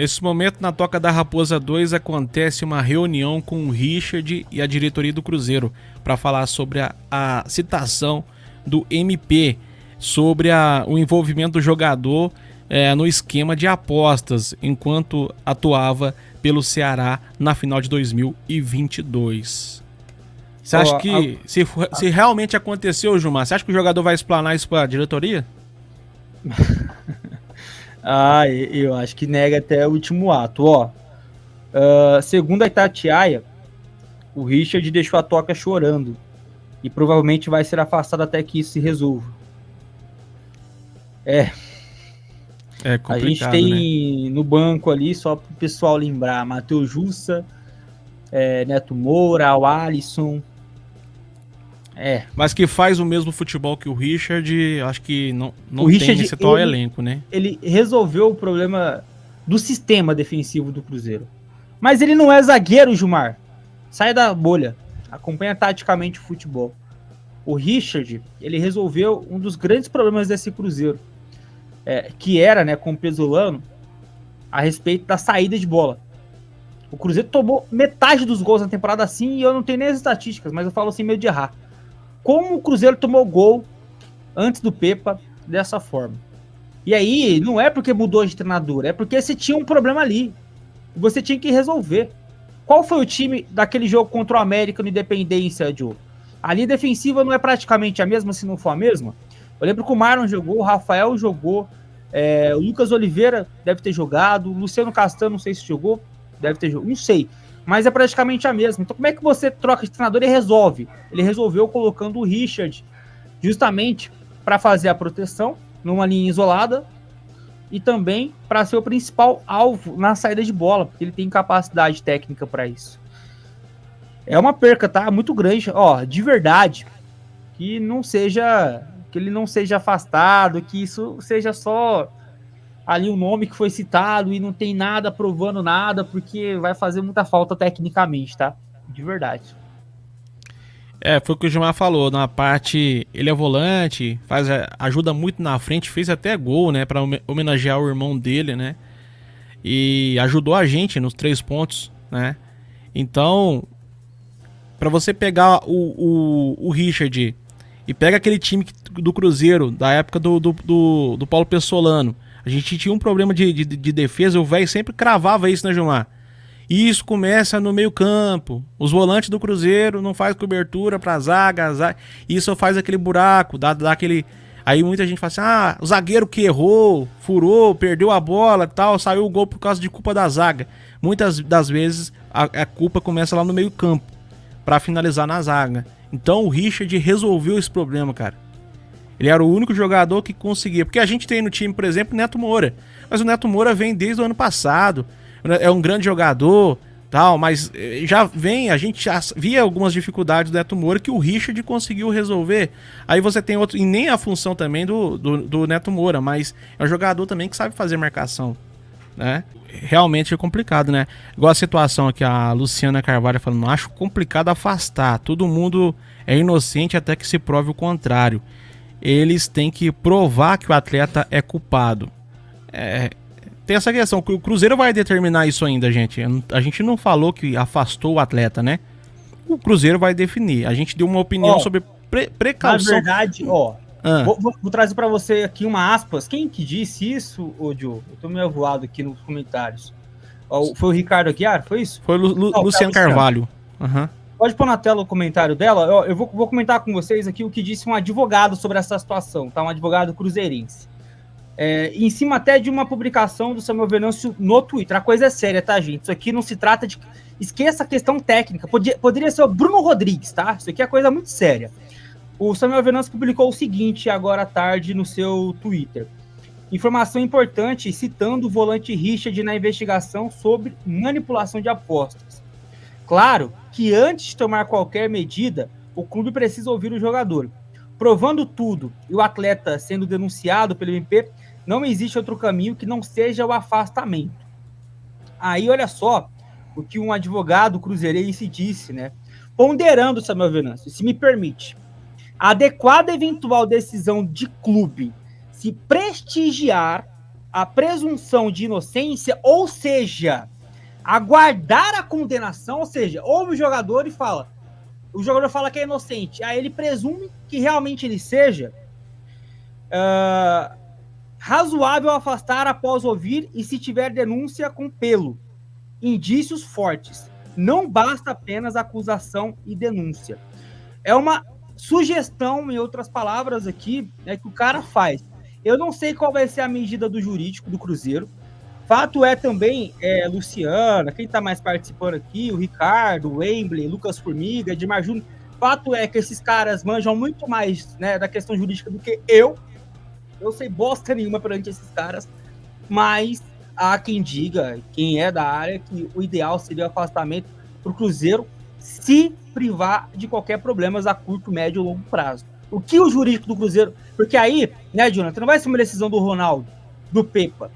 Nesse momento, na Toca da Raposa 2, acontece uma reunião com o Richard e a diretoria do Cruzeiro para falar sobre a citação do MP, sobre o envolvimento do jogador no esquema de apostas, enquanto atuava pelo Ceará na final de 2022. Você acha que, se realmente aconteceu, Gilmar, você acha que o jogador vai explanar isso para a diretoria? Eu acho que nega até o último ato. Segundo a Itatiaia, o Richard deixou a Toca chorando e provavelmente vai ser afastado até que isso se resolva. É complicado, a gente tem, né, no banco ali, só para o pessoal lembrar, Matheus Jussa, Neto Moura, o Alisson. Mas que faz o mesmo futebol que o Richard, acho que não o Richard, tem esse tal elenco, né? Ele resolveu o problema do sistema defensivo do Cruzeiro. Mas ele não é zagueiro, Gilmar. Sai da bolha. Acompanha taticamente o futebol. O Richard, ele resolveu um dos grandes problemas desse Cruzeiro. Que era, né, com o Pesolano, a respeito da saída de bola. O Cruzeiro tomou metade dos gols na temporada assim, e eu não tenho nem as estatísticas, mas eu falo assim meio de errar. Como o Cruzeiro tomou gol antes do Pepa dessa forma? E aí, não é porque mudou de treinador, é porque você tinha um problema ali. Você tinha que resolver. Qual foi o time daquele jogo contra o América no Independência, Diogo? A linha defensiva não é praticamente a mesma, se não for a mesma? Eu lembro que o Marlon jogou, o Rafael jogou, o Lucas Oliveira deve ter jogado, o Luciano Castanho, não sei se jogou, deve ter jogado, não sei. Mas é praticamente a mesma. Então como é que você troca de treinador e resolve? Ele resolveu colocando o Richard justamente para fazer a proteção numa linha isolada e também para ser o principal alvo na saída de bola, porque ele tem capacidade técnica para isso. É uma perca, tá? Muito grande. De verdade, que ele não seja afastado, que isso seja só ali um nome que foi citado e não tem nada provando nada, porque vai fazer muita falta tecnicamente, tá? De verdade. Foi o que o Gilmar falou, na parte, ele é volante, ajuda muito na frente, fez até gol, né, pra homenagear o irmão dele, né, e ajudou a gente nos 3 pontos, né, então, pra você pegar o Richard e pega aquele time do Cruzeiro, da época do Paulo Pessolano, a gente tinha um problema de defesa, o velho sempre cravava isso, né, Gilmar? E isso começa no meio campo. Os volantes do Cruzeiro não fazem cobertura pra zaga. Isso faz aquele buraco, dá aquele... Aí muita gente fala assim, o zagueiro que errou, furou, perdeu a bola e tal, saiu o gol por causa de culpa da zaga. Muitas das vezes a culpa começa lá no meio campo, pra finalizar na zaga. Então o Richard resolveu esse problema, cara. Ele era o único jogador que conseguia. Porque a gente tem no time, por exemplo, o Neto Moura. Mas o Neto Moura vem desde o ano passado. É um grande jogador, tal, mas a gente já via algumas dificuldades do Neto Moura que o Richard conseguiu resolver. Aí você tem outro, e nem a função também do Neto Moura, mas é um jogador também que sabe fazer marcação, né? Realmente é complicado, né? Igual a situação aqui, a Luciana Carvalho falando, acho complicado afastar. Todo mundo é inocente até que se prove o contrário. Eles têm que provar que o atleta é culpado. Tem essa questão, o Cruzeiro vai determinar isso ainda, gente. A gente não falou que afastou o atleta, né? O Cruzeiro vai definir. A gente deu uma opinião sobre precaução. Na verdade, vou trazer para você aqui uma aspas. Quem que disse isso, Diogo? Eu tô meio voado aqui nos comentários. Foi o Ricardo Aguiar, foi isso? Foi o Luciano Carvalho. Uhum. Pode pôr na tela o comentário dela. Eu vou comentar com vocês aqui o que disse um advogado sobre essa situação, tá? Um advogado cruzeirense. Em cima até de uma publicação do Samuel Venâncio no Twitter. A coisa é séria, tá, gente? Isso aqui não se trata de... Esqueça a questão técnica. Poderia ser o Bruno Rodrigues, tá? Isso aqui é coisa muito séria. O Samuel Venâncio publicou o seguinte agora à tarde no seu Twitter. Informação importante citando o volante Richard na investigação sobre manipulação de apostas. Claro que antes de tomar qualquer medida, o clube precisa ouvir o jogador. Provando tudo e o atleta sendo denunciado pelo MP, não existe outro caminho que não seja o afastamento. Aí, olha só o que um advogado cruzeirense disse, né? Ponderando, Samuel Venâncio, se me permite, a adequada eventual decisão de clube se prestigiar a presunção de inocência, ou seja, aguardar a condenação, ou seja, ouve o jogador e fala, o jogador fala que é inocente, aí ele presume que realmente ele seja, razoável afastar após ouvir e se tiver denúncia com pelo, indícios fortes. Não basta apenas acusação e denúncia. É uma sugestão, em outras palavras aqui, que o cara faz. Eu não sei qual vai ser a medida do jurídico do Cruzeiro. Fato é também, Luciana, quem está mais participando aqui, o Ricardo, o Wembley, Lucas Formiga, Edmar Júnior. Fato é que esses caras manjam muito mais, né, da questão jurídica do que eu. Eu sei bosta nenhuma perante esses caras, mas há quem diga, quem é da área, que o ideal seria o afastamento para o Cruzeiro se privar de qualquer problema a curto, médio ou longo prazo. O que o jurídico do Cruzeiro... Porque aí, né, Jonathan, não vai ser uma decisão do Ronaldo, do Pepa,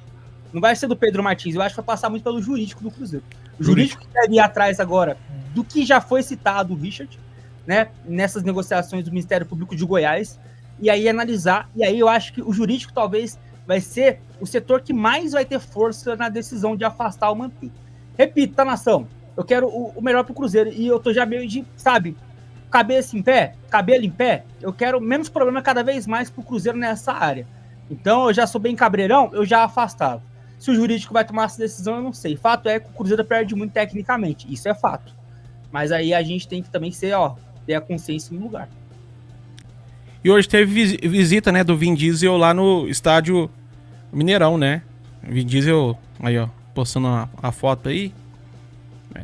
não vai ser do Pedro Martins, eu acho que vai passar muito pelo jurídico do Cruzeiro. O jurídico que deve ir atrás agora do que já foi citado o Richard, né, nessas negociações do Ministério Público de Goiás, e aí analisar, e aí eu acho que o jurídico talvez vai ser o setor que mais vai ter força na decisão de afastar ou manter. Repito, tá, nação? Eu quero o melhor pro Cruzeiro, e eu tô já meio de, sabe, cabeça em pé, cabelo em pé, eu quero menos problema cada vez mais pro Cruzeiro nessa área. Então eu já sou bem cabreirão, eu já afastava. Se o jurídico vai tomar essa decisão, eu não sei. Fato é que o Cruzeiro perde muito tecnicamente, isso é fato. Mas aí a gente tem que também ser, ter a consciência no lugar. E hoje teve visita, né, do Vin Diesel lá no estádio Mineirão, né? Vin Diesel, aí, postando a foto aí,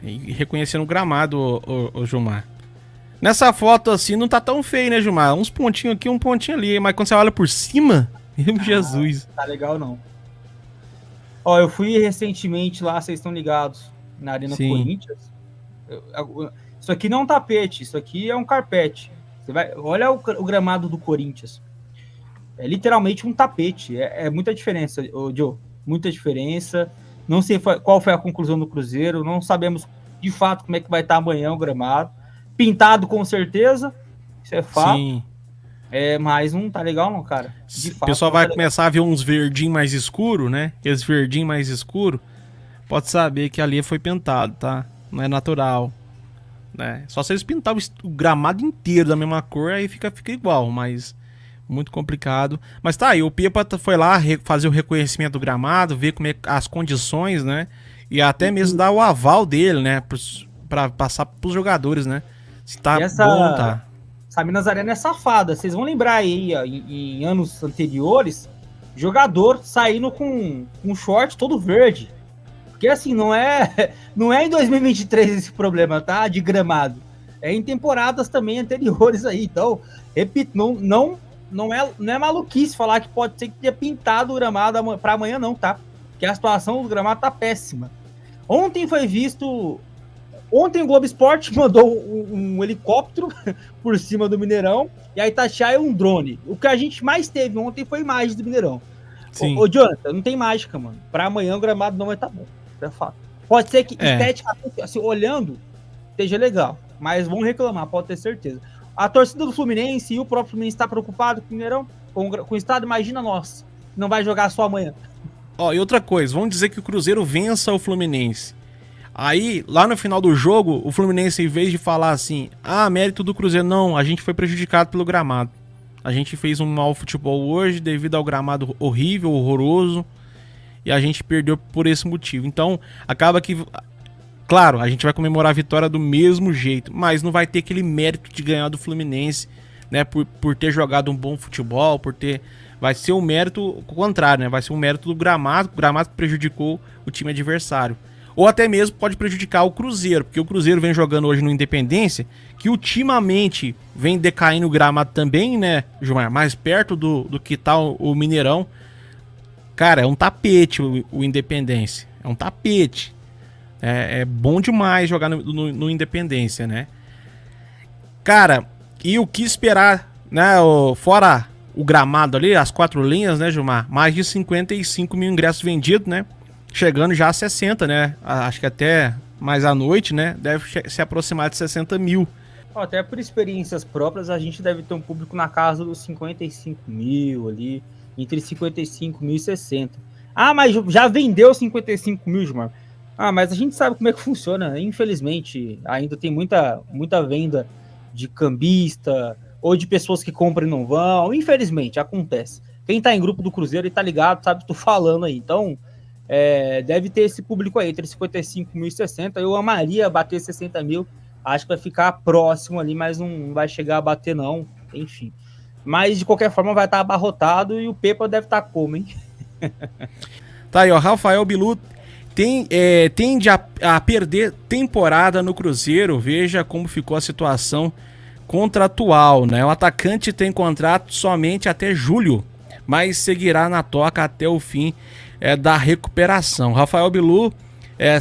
e reconhecendo o gramado, o Gilmar. Nessa foto, assim, não tá tão feio, né, Gilmar? Uns pontinhos aqui, um pontinho ali, mas quando você olha por cima, meu Jesus. Tá legal, não. Eu fui recentemente lá, vocês estão ligados, na Arena Corinthians. Isso aqui não é um tapete, isso aqui é um carpete. Você vai, olha o gramado do Corinthians. É literalmente um tapete. É muita diferença, Joe. Muita diferença. Não sei qual foi a conclusão do Cruzeiro. Não sabemos de fato como é que vai estar amanhã o gramado. Pintado com certeza. Isso é fato. Sim. Mas não tá legal não, cara. De fato, o pessoal vai começar a ver uns verdinhos mais escuros, né? Aqueles verdinhos mais escuros. Pode saber que ali foi pintado, tá? Não é natural. Né? Só se eles pintarem o gramado inteiro da mesma cor, aí fica igual, mas muito complicado. Mas tá aí, o Pepa foi lá fazer o reconhecimento do gramado, ver como é as condições, né? E até mesmo dar o aval dele, né? Pra passar pros jogadores, né? Se tá bom, tá. Essa Minas Arena é safada. Vocês vão lembrar aí, em anos anteriores, jogador saindo com um short todo verde. Porque assim, não é em 2023 esse problema, tá? De gramado. É em temporadas também anteriores aí. Então, repito, não é maluquice falar que pode ser que tenha pintado o gramado para amanhã, não, tá? Porque a situação do gramado tá péssima. Ontem o Globo Esporte mandou um helicóptero por cima do Mineirão e a Itatiaia um drone. O que a gente mais teve ontem foi imagem do Mineirão. Ô, Jonathan, não tem mágica, mano. Para amanhã o gramado não vai estar bom. É fato. Pode ser que esteticamente, assim, olhando, esteja legal, mas vão reclamar, pode ter certeza. A torcida do Fluminense e o próprio Fluminense está preocupado com o Mineirão, com o estado, imagina nós, não vai jogar só amanhã. E outra coisa, vamos dizer que o Cruzeiro vença o Fluminense. Aí, lá no final do jogo, o Fluminense, em vez de falar assim, mérito do Cruzeiro, não, a gente foi prejudicado pelo gramado. A gente fez um mau futebol hoje devido ao gramado horrível, horroroso. E a gente perdeu por esse motivo. Então, acaba que... Claro, a gente vai comemorar a vitória do mesmo jeito, mas não vai ter aquele mérito de ganhar do Fluminense, né? Por ter jogado um bom futebol, vai ser um mérito contrário, né? Vai ser um mérito do gramado que prejudicou o time adversário. Ou até mesmo pode prejudicar o Cruzeiro, porque o Cruzeiro vem jogando hoje no Independência, que ultimamente vem decaindo o gramado também, né, Gilmar? Mais perto do que tá o Mineirão. Cara, é um tapete o Independência. É um tapete. É bom demais jogar no Independência, né? Cara, e o que esperar, né? Fora o gramado ali, as 4 linhas, né, Gilmar? Mais de 55 mil ingressos vendidos, né? Chegando já a 60, né? Acho que até mais à noite, né? Deve se aproximar de 60 mil. Até por experiências próprias, a gente deve ter um público na casa dos 55 mil ali. Entre 55 mil e 60. Ah, mas já vendeu 55 mil, Gilmar. Ah, mas a gente sabe como é que funciona. Infelizmente, ainda tem muita venda de cambista ou de pessoas que compram e não vão. Infelizmente, acontece. Quem tá em grupo do Cruzeiro e tá ligado, sabe o que eu tô falando aí. Então, deve ter esse público aí, entre 55 mil e 60. Eu amaria bater 60 mil. Acho que vai ficar próximo ali, mas não vai chegar a bater, não. Enfim. Mas, de qualquer forma, vai estar abarrotado e o Pepa deve estar como, hein? Tá aí, ó. Rafael Bilu tende a perder temporada no Cruzeiro. Veja como ficou a situação contratual, né? O atacante tem contrato somente até julho, mas seguirá na toca até o fim da recuperação. Rafael Bilu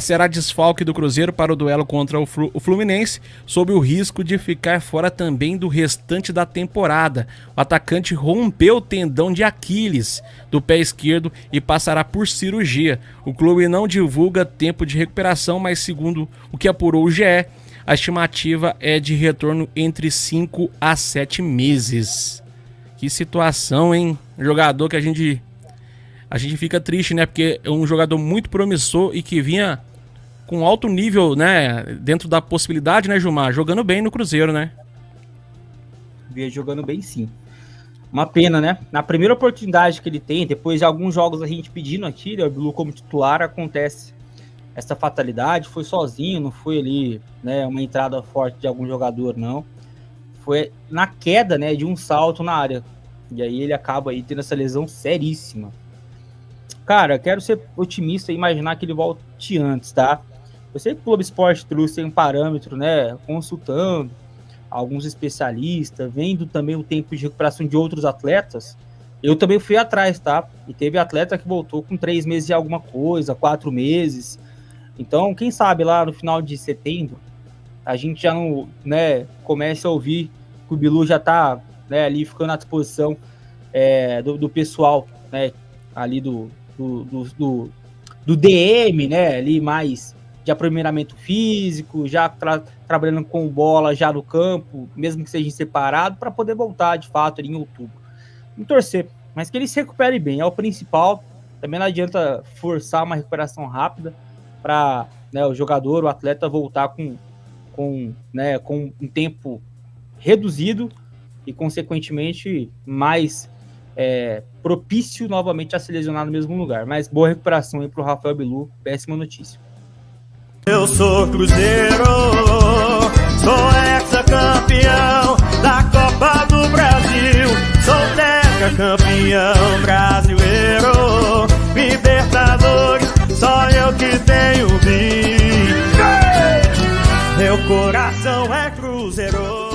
será desfalque do Cruzeiro para o duelo contra o Fluminense, sob o risco de ficar fora também do restante da temporada. O atacante rompeu o tendão de Aquiles do pé esquerdo e passará por cirurgia. O clube não divulga tempo de recuperação, mas segundo o que apurou o GE, a estimativa é de retorno entre 5 a 7 meses. Que situação, hein? Jogador que a gente fica triste, né? Porque é um jogador muito promissor e que vinha com alto nível, né? Dentro da possibilidade, né, Gilmar? Jogando bem no Cruzeiro, né? Vinha jogando bem, sim. Uma pena, né? Na primeira oportunidade que ele tem, depois de alguns jogos a gente pedindo aqui, né, o Bilu como titular, acontece essa fatalidade. Foi sozinho, não foi ali, né, uma entrada forte de algum jogador, não. Foi na queda, né, de um salto na área. E aí ele acaba aí tendo essa lesão seríssima. Cara, quero ser otimista e imaginar que ele volte antes, tá? Eu sei que o Globo Esporte trouxe um parâmetro, né? Consultando alguns especialistas, vendo também o tempo de recuperação de outros atletas. Eu também fui atrás, tá? E teve atleta que voltou com 3 meses e alguma coisa, 4 meses. Então, quem sabe lá no final de setembro, a gente já não, né, comece a ouvir que o Bilu já tá, né, ali ficando à disposição do pessoal, né? Ali do DM, né, ali mais de aprimoramento físico, já trabalhando com bola já no campo, mesmo que seja separado, para poder voltar de fato ali em outubro. Vamos torcer, mas que ele se recupere bem, é o principal. Também não adianta forçar uma recuperação rápida para, né, o jogador, o atleta voltar com um tempo reduzido e consequentemente mais propício novamente a se lesionar no mesmo lugar. Mas boa recuperação aí pro Rafael Bilu, péssima notícia. Eu sou Cruzeiro, sou ex-campeão da Copa do Brasil, sou tetracampeão brasileiro, Libertadores, só eu que tenho vindo. Meu coração é Cruzeiro.